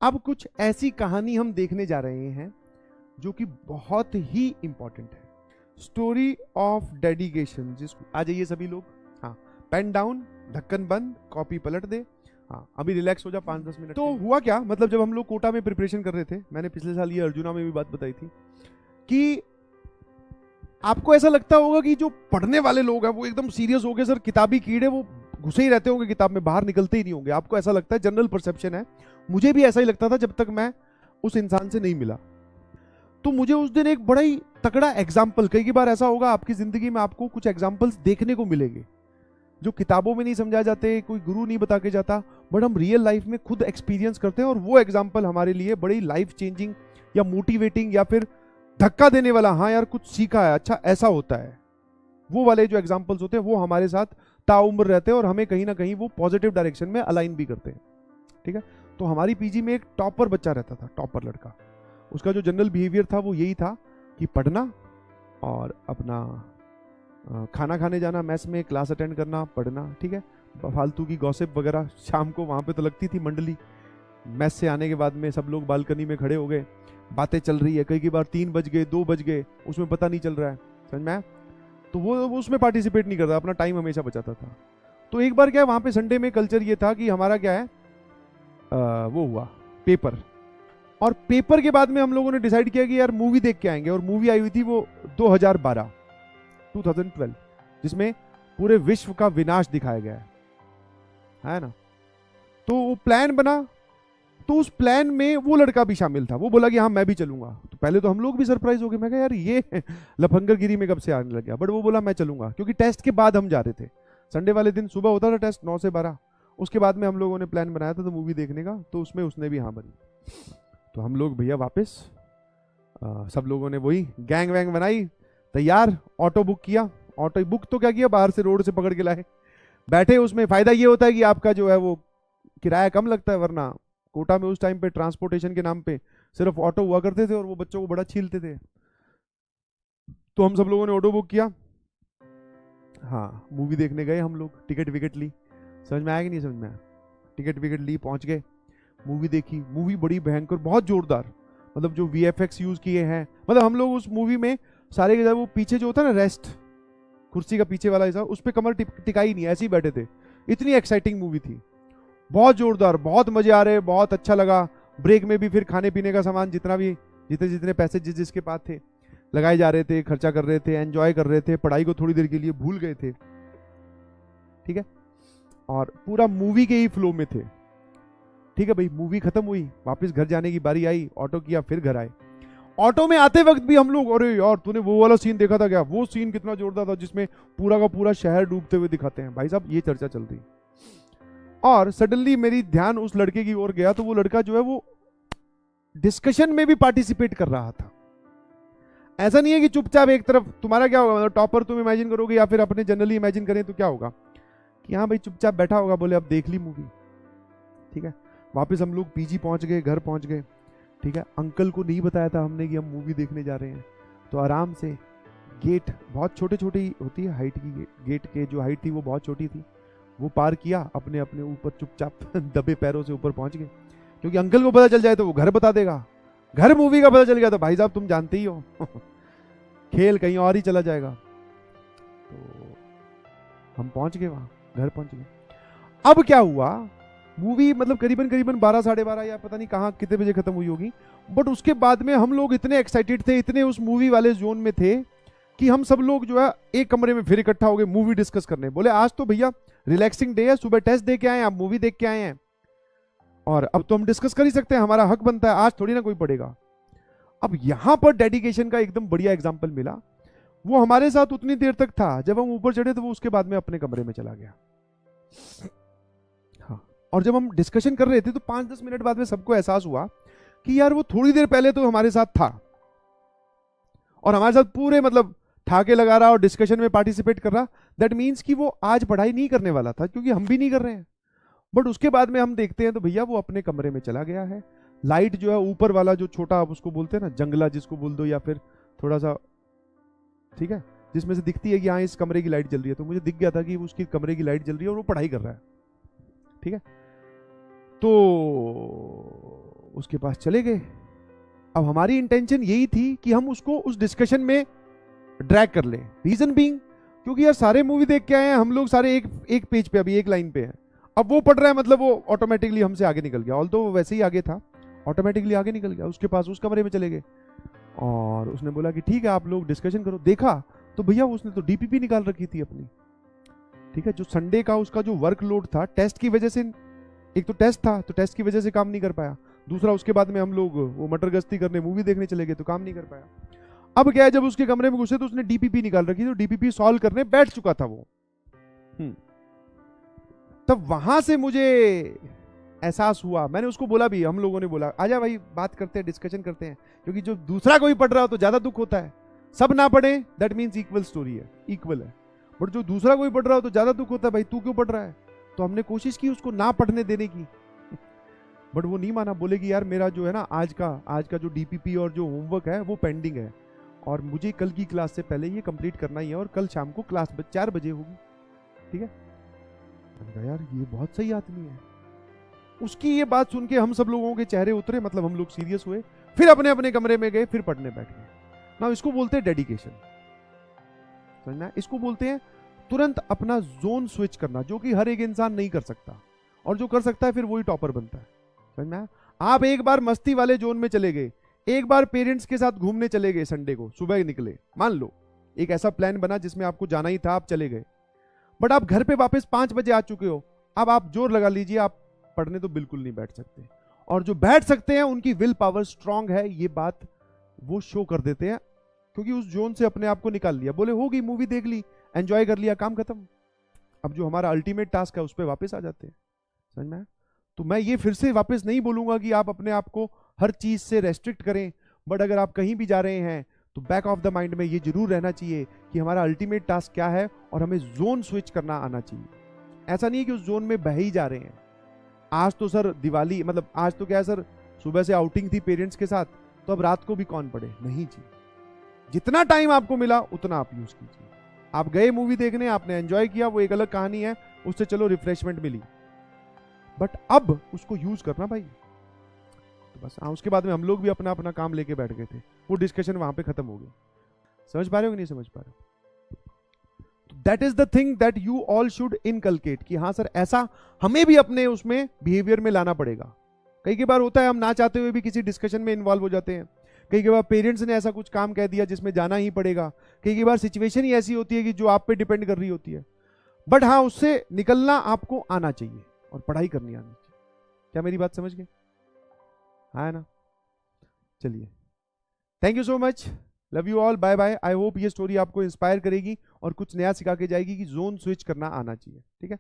अब कुछ ऐसी कहानी हम देखने जा रहे हैं जो कि बहुत ही इंपॉर्टेंट है। Story of dedication. जिसको आ जाइए सभी लोग। हाँ, पेन डाउन, ढक्कन बंद, कॉपी पलट दे। हाँ, अभी रिलैक्स हो जा 5-10 मिनट। तो हुआ क्या, मतलब जब हम लोग कोटा में प्रिपरेशन कर रहे थे, मैंने पिछले साल ये अर्जुना में भी बात बताई थी कि आपको ऐसा लगता होगा कि जो पढ़ने वाले लोग हैं वो एकदम सीरियस हो गए, सर किताबी कीड़े, वो घुसे ही रहते होंगे किताब में, बाहर निकलते ही नहीं होंगे। आपको ऐसा लगता है, जनरल परसेप्शन है। मुझे भी ऐसा ही लगता था जब तक मैं उस इंसान से नहीं मिला। तो मुझे उस दिन एक बड़ा ही तगड़ा एग्जाम्पल, कई बार ऐसा होगा आपकी जिंदगी में, आपको कुछ एग्जाम्पल्स देखने को मिलेंगे जो किताबों में नहीं समझा जाते, कोई गुरु नहीं बता के जाता, बट हम रियल लाइफ में खुद एक्सपीरियंस करते हैं। और वो एग्जाम्पल हमारे लिए बड़ी लाइफ चेंजिंग या मोटिवेटिंग या फिर धक्का देने वाला, हाँ यार कुछ सीखा है, अच्छा ऐसा होता है, वो वाले जो एग्जाम्पल्स होते हैं वो हमारे साथ ताउम्र रहते हैं और हमें कहीं ना कहीं वो पॉजिटिव डायरेक्शन में अलाइन भी करते हैं। ठीक है। तो हमारी पीजी में एक टॉपर बच्चा रहता था, टॉपर लड़का। उसका जो जनरल बिहेवियर था वो यही था कि पढ़ना और अपना खाना खाने जाना, मैस में क्लास अटेंड करना, पढ़ना। ठीक है। फालतू की गॉसिप वगैरह शाम को वहाँ पे तो लगती थी मंडली। मैस से आने के बाद में सब लोग बालकनी में खड़े हो गए, बातें चल रही है, कई बार 3 बज गए, 2 बज गए, उसमें पता नहीं चल रहा है, समझ में आया? तो वो उसमें पार्टिसिपेट नहीं करता, अपना टाइम हमेशा बचाता था। तो एक बार क्या है, वहाँ पे संडे में कल्चर ये था कि हमारा क्या है, वो हुआ पेपर। और पेपर के बाद में हम लोगों ने डिसाइड किया कि यार मूवी देख के आएंगे। और मूवी आई हुई थी वो 2012, जिसमें पूरे विश्व का विनाश दिखाया गया है ना। तो वो प्लान बना, तो उस प्लान में वो लड़का भी शामिल था। वो बोला कि हाँ मैं भी चलूंगा। तो पहले तो हम लोग भी सरप्राइज हो गए, मैं कहा यार ये लफंगरगिरी में कब से आने लग गया, बट वो बोला मैं चलूंगा, क्योंकि टेस्ट के बाद हम जा रहे थे। संडे वाले दिन सुबह होता था टेस्ट 9 से 12, उसके बाद में हम लोगों ने प्लान बनाया था तो मूवी देखने का, तो उसमें उसने भी हाँ बनी। तो हम लोग भैया वापस सब लोगों ने वही गैंग वैंग बनाई, तैयार, ऑटो बुक किया। ऑटो बुक तो क्या किया, बाहर से रोड से पकड़ के लाए, बैठे। उसमें फायदा ये होता है कि आपका जो है वो किराया कम लगता है, वरना कोटा में उस टाइम पे ट्रांसपोर्टेशन के नाम पे सिर्फ ऑटो हुआ करते थे और वो बच्चों को बड़ा छीलते थे। तो हम सब लोगों ने ऑटो बुक किया, हाँ मूवी देखने गए हम लोग, टिकट विकेट ली। समझ में आया कि नहीं समझ में आया? टिकट विकेट ली, पहुंच गए, मूवी देखी। मूवी बड़ी भयंकर, बहुत जोरदार, मतलब जो वीएफएक्स यूज किए हैं, मतलब हम लोग उस मूवी में सारे के सारे वो पीछे जो होता है ना रेस्ट, कुर्सी का पीछे वाला हिस्सा, उस पर कमर टिकाई नहीं, ऐसे ही बैठे थे। इतनी एक्साइटिंग मूवी थी, बहुत जोरदार, बहुत मजे आ रहे, बहुत अच्छा लगा। ब्रेक में भी फिर खाने पीने का सामान जितना भी, जितने जितने पैसे जिसके पास थे लगाए जा रहे थे, खर्चा कर रहे थे, एंजॉय कर रहे थे, पढ़ाई को थोड़ी देर के लिए भूल गए थे। ठीक है। और पूरा मूवी के ही फ्लो में थे। ठीक है भाई, मूवी खत्म हुई, वापस घर जाने की बारी आई, ऑटो किया, फिर घर आए। ऑटो में आते वक्त भी हम लोग, अरे यार तूने वो वाला सीन देखा था क्या, वो सीन कितना जोरदार था जिसमें पूरा का पूरा शहर डूबते हुए दिखाते हैं। भाई साहब ये चर्चा चल रही। और सडनली मेरी ध्यान उस लड़के की ओर गया, तो वो लड़का जो है वो डिस्कशन में भी पार्टिसिपेट कर रहा था। ऐसा नहीं है कि चुपचाप एक तरफ। तुम्हारा क्या होगा, मतलब टॉपर तुम इमेजिन करोगे या फिर अपने जनरली इमेजिन करें तो क्या होगा कि हाँ भाई चुपचाप बैठा होगा, बोले अब देख ली मूवी। ठीक है। वापस हम लोग पीजी पहुंच गए, घर पहुंच गए। ठीक है। अंकल को नहीं बताया था हमने कि हम मूवी देखने जा रहे हैं, तो आराम से गेट बहुत छोटे छोटे होती है हाइट की, गेट के जो हाइट थी वो बहुत छोटी थी, वो पार किया, अपने अपने ऊपर चुपचाप दबे पैरों से ऊपर पहुंच गए। क्योंकि अंकल को पता चल जाए तो वो घर बता देगा, घर मूवी का पता चल गया तो भाई साहब तुम जानते ही हो खेल कहीं और ही चला जाएगा। तो हम पहुंच गए वहां, घर पहुंच गए। अब क्या हुआ, मूवी मतलब करीबन करीबन 12 साढ़े 12 या पता नहीं कहाँ कितने बजे खत्म हुई होगी, बट उसके बाद में हम लोग इतने एक्साइटेड थे, इतने उस मूवी वाले जोन में थे कि हम सब लोग जो है एक कमरे में फिर इकट्ठा हो गए मूवी डिस्कस करने। बोले आज तो भैया रिलैक्सिंग डे है, सुबह टेस्ट दे के आए हैं, आप मूवी देख के आए हैं, और अब तो हम डिस्कस कर ही सकते हैं, हमारा हक बनता है, आज थोड़ी ना कोई पढ़ेगा। अब यहां पर डेडिकेशन का एकदम बढ़िया एग्जाम्पल मिला। वो हमारे साथ उतनी देर तक था, जब हम ऊपर चढ़े तो वो उसके बाद में अपने कमरे में चला गया। हाँ, और जब हम डिस्कशन कर रहे थे तो 5-10 मिनट बाद में सबको एहसास हुआ कि यार वो थोड़ी देर पहले तो हमारे साथ था और हमारे साथ पूरे मतलब ठाके लगा रहा और डिस्कशन में पार्टिसिपेट कर रहा। दैट मीन्स कि वो आज पढ़ाई नहीं करने वाला था, क्योंकि हम भी नहीं कर रहे हैं। बट उसके बाद में हम देखते हैं तो भैया वो अपने कमरे में चला गया है। लाइट जो है ऊपर वाला जो छोटा, आप उसको बोलते हैं ना जंगला जिसको बोल दो, या फिर थोड़ा सा, ठीक है, जिसमें से दिखती है कि हाँ इस कमरे की लाइट जल रही है, तो मुझे दिख गया था कि उसकी कमरे की लाइट जल रही है और वो पढ़ाई कर रहा है। ठीक है। तो उसके पास चले गए। अब हमारी इंटेंशन यही थी कि हम उसको उस डिस्कशन में ड्रैग कर लें। रीजन बीइंग, क्योंकि यार सारे मूवी देख के आए हैं हम लोग, सारे एक पेज पे, अभी एक लाइन पे हैं। अब वो पढ़ रहा है, मतलब वो ऑटोमेटिकली हमसे आगे निकल गया। ऑल्दो वो वैसे ही आगे था, ऑटोमेटिकली आगे निकल गया। उसके पास उस कमरे में चले गए और उसने बोला कि ठीक है आप लोग डिस्कशन करो। देखा तो भैया उसने तो डीपीपी निकाल रखी थी अपनी। ठीक है, जो संडे का उसका जो वर्कलोड था टेस्ट की वजह से, एक तो टेस्ट था तो टेस्ट की वजह से काम नहीं कर पाया, दूसरा उसके बाद में हम लोग वो मटर गश्ती करने मूवी देखने चले गए तो काम नहीं कर पाया। अब क्या है, जब उसके कमरे में घुसे तो उसने डीपीपी निकाल रखी, तो डीपीपी सॉल्व करने बैठ चुका था वो। तब वहां से मुझे एहसास हुआ, मैंने उसको बोला भी, हम लोगों ने बोला आजा भाई बात करते हैं, डिस्कशन करते हैं, क्योंकि जो दूसरा कोई पढ़ रहा हो तो ज्यादा दुख होता है। सब ना पढ़े दैट मीन्स इक्वल स्टोरी है, इक्वल है, बट जो दूसरा कोई पढ़ रहा हो तो ज्यादा दुख होता है, भाई तू क्यों पढ़ रहा है। तो हमने कोशिश की उसको ना पढ़ने देने की, बट वो नहीं माना। बोलेगी यार मेरा जो है ना आज का जो डीपीपी और जो होमवर्क है वो पेंडिंग है और मुझे कल की क्लास से पहले ये कंप्लीट करना ही है और कल शाम को क्लास 4 बजे होगी। ठीक है, मैंने कहा यार ये बहुत सही आदमी है। उसकी ये बात सुन के हम सब लोगों के चेहरे उतरे, मतलब हम लोग सीरियस हुए, फिर अपने अपने कमरे में गए, फिर पढ़ने बैठ गए ना। इसको बोलते हैं डेडिकेशन, समझना। इसको बोलते हैं तुरंत अपना जोन स्विच करना, जो कि हर एक इंसान नहीं कर सकता, और जो कर सकता है फिर वही टॉपर बनता है, समझना। आप एक बार मस्ती वाले जोन में चले गए, एक बार पेरेंट्स के साथ घूमने चले गए, संडे को सुबह निकले, मान लो एक ऐसा प्लान बना जिसमें आपको जाना ही था, आप चले गए, बट आप घर पे वापस 5 बजे आ चुके हो। अब आप जोर लगा लीजिए, आप पढ़ने तो बिल्कुल नहीं बैठ सकते, और जो बैठ सकते हैं उनकी विल पावर स्ट्रांग है, ये बात वो शो कर देते हैं, क्योंकि उस जोन से अपने आप को निकाल लिया। बोले होगी, मूवी देख ली, एंजॉय कर लिया, काम खत्म। अब जो हमारा अल्टीमेट टास्क है उस पर वापस आ जाते हैं, समझ में। तो मैं ये फिर से वापस नहीं बोलूंगा कि आप अपने आप को हर चीज से रेस्ट्रिक्ट करें, बट अगर आप कहीं भी जा रहे हैं तो बैक ऑफ द माइंड में ये जरूर रहना चाहिए कि हमारा अल्टीमेट टास्क क्या है और हमें जोन स्विच करना आना चाहिए। ऐसा नहीं है कि उस जोन में बह ही जा रहे हैं। आज तो सर दिवाली, मतलब आज तो क्या है सर, सुबह से आउटिंग थी पेरेंट्स के साथ, तो अब रात को भी कौन पढ़े, नहीं जी। जितना टाइम आपको मिला उतना आप यूज कीजिए। आप गए मूवी देखने, आपने एंजॉय किया, वो एक अलग कहानी है, उससे चलो रिफ्रेशमेंट मिली, बट अब उसको यूज करना भाई। तो बस हाँ, उसके बाद में हम लोग भी अपना अपना काम लेके बैठ गए थे, वो डिस्कशन वहां पे खत्म हो गया। समझ पा रहे हो कि नहीं समझ पा रहे हो? That is the thing that you all should inculcate, कि हाँ सर ऐसा हमें भी अपने उसमें बिहेवियर में लाना पड़ेगा। कई बार होता है हम ना चाहते हुए भी किसी डिस्कशन में इन्वॉल्व हो जाते हैं, कई बार पेरेंट्स ने ऐसा कुछ काम कह दिया जिसमें जाना ही पड़ेगा, कई बार सिचुएशन ही ऐसी होती है कि जो आप पे डिपेंड कर रही होती है, बट हाँ उससे निकलना आपको आना चाहिए और पढ़ाई करनी आनी चाहिए। क्या मेरी बात समझ गए? हाँ ना, चलिए, thank you so much, love you all, bye bye. I hope ये स्टोरी आपको इंस्पायर करेगी और कुछ नया सिखा के जाएगी कि जोन स्विच करना आना चाहिए। ठीक है।